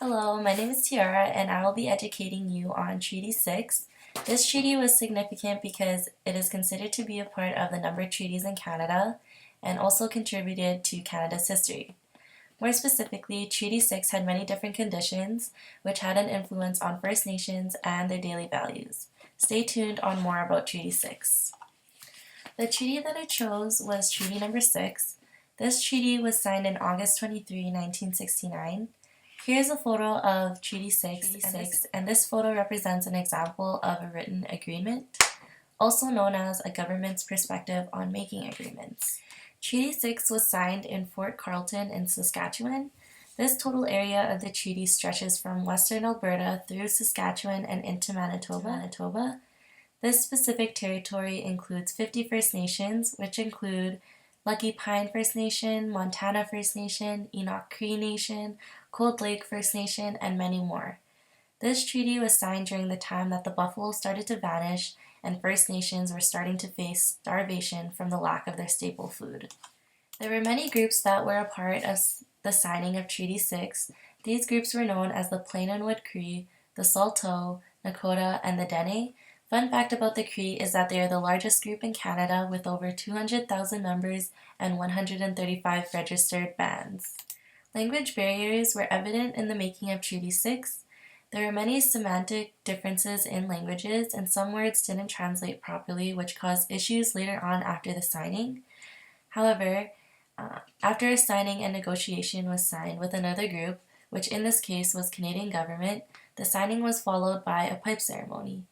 Hello, my name is Tiara, and I will be educating you on Treaty 6. This treaty was significant because it is considered to be a part of the number of treaties in Canada and also contributed to Canada's history. More specifically, Treaty 6 had many different conditions which had an influence on First Nations and their daily values. Stay tuned on more about Treaty 6. The treaty that I chose was Treaty Number 6. This treaty was signed in August 23, 1969. Here's a photo of Treaty 6, and this photo represents an example of a written agreement, also known as a government's perspective on making agreements. Treaty 6 was signed in Fort Carlton in Saskatchewan. This total area of the treaty stretches from western Alberta through Saskatchewan and into Manitoba. This specific territory includes 50 First Nations, which include Lucky Pine First Nation, Montana First Nation, Enoch Cree Nation, Cold Lake First Nation, and many more. This treaty was signed during the time that the buffalo started to vanish and First Nations were starting to face starvation from the lack of their staple food. There were many groups that were a part of the signing of Treaty 6. These groups were known as the Plain and Wood Cree, the Saulteaux, Nakota, and the Dene. Fun fact about the Cree is that they are the largest group in Canada with over 200,000 members and 135 registered bands. Language barriers were evident in the making of Treaty 6. There were many semantic differences in languages, and some words didn't translate properly, which caused issues later on after the signing. However, after a signing and negotiation was signed with another group, which in this case was Canadian government, the signing was followed by a pipe ceremony.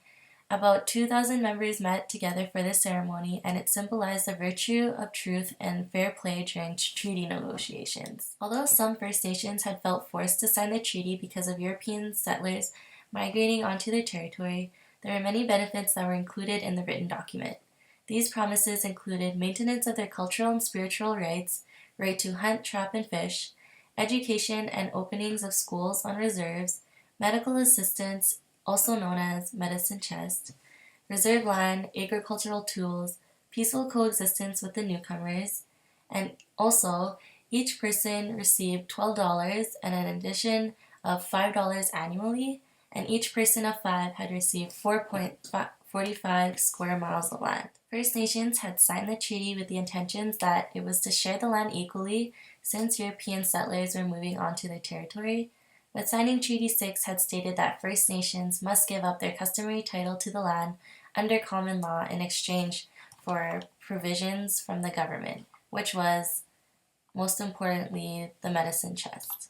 About 2,000 members met together for this ceremony, and it symbolized the virtue of truth and fair play during treaty negotiations. Although some First Nations had felt forced to sign the treaty because of European settlers migrating onto their territory, there were many benefits that were included in the written document. These promises included maintenance of their cultural and spiritual rights, right to hunt, trap, and fish, education and openings of schools on reserves, medical assistance, also known as medicine chest, reserve land, agricultural tools, peaceful coexistence with the newcomers, and also each person received $12 and an addition of $5 annually, and each person of 5 had received 4.45 square miles of land. First Nations had signed the treaty with the intentions that it was to share the land equally since European settlers were moving onto their territory, but signing Treaty 6 had stated that First Nations must give up their customary title to the land under common law in exchange for provisions from the government, which was, most importantly, the medicine chest.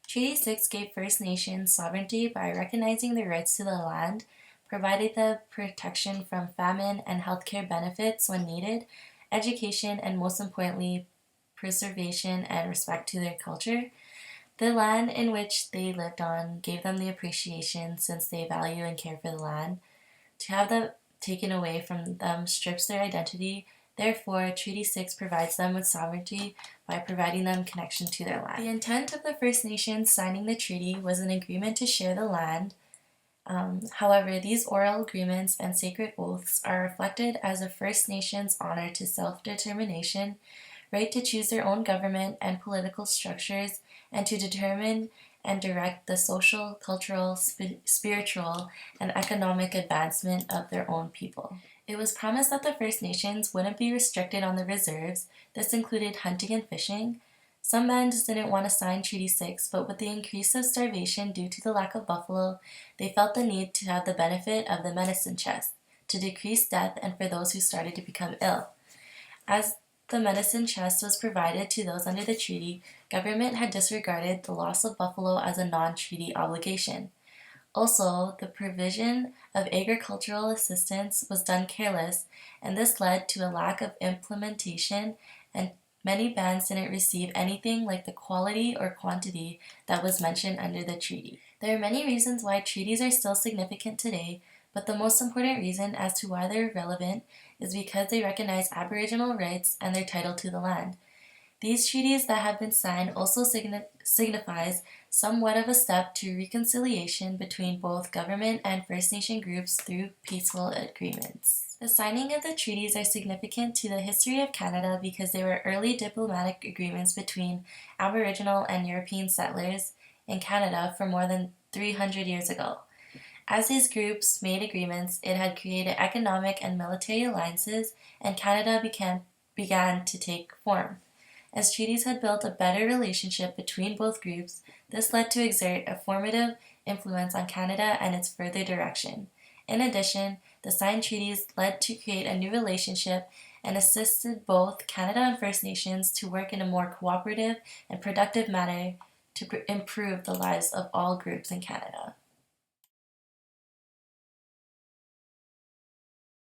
Treaty 6 gave First Nations sovereignty by recognizing their rights to the land, provided the protection from famine and healthcare benefits when needed, education, and most importantly, preservation and respect to their culture. The land in which they lived on gave them the appreciation since they value and care for the land. To have them taken away from them strips their identity. Therefore, Treaty 6 provides them with sovereignty by providing them connection to their land. The intent of the First Nations signing the treaty was an agreement to share the land. However, these oral agreements and sacred oaths are reflected as a First Nations honor to self-determination, right to choose their own government and political structures, and to determine and direct the social, cultural, spiritual, and economic advancement of their own people. It was promised that the First Nations wouldn't be restricted on the reserves. This included hunting and fishing. Some bands didn't want to sign Treaty 6, but with the increase of starvation due to the lack of buffalo, they felt the need to have the benefit of the medicine chest to decrease death and for those who started to become ill. As the medicine chest was provided to those under the treaty, government had disregarded the loss of buffalo as a non-treaty obligation. Also, the provision of agricultural assistance was done careless, and this led to a lack of implementation, and many bands didn't receive anything like the quality or quantity that was mentioned under the treaty. There are many reasons why treaties are still significant today, but the most important reason as to why they're relevant is because they recognize Aboriginal rights and their title to the land. These treaties that have been signed also signifies somewhat of a step to reconciliation between both government and First Nation groups through peaceful agreements. The signing of the treaties are significant to the history of Canada because they were early diplomatic agreements between Aboriginal and European settlers. in Canada for more than 300 years ago. As these groups made agreements, it had created economic and military alliances, and Canada began to take form. As treaties had built a better relationship between both groups, this led to exert a formative influence on Canada and its further direction. In addition, the signed treaties led to create a new relationship and assisted both Canada and First Nations to work in a more cooperative and productive manner to improve the lives of all groups in Canada.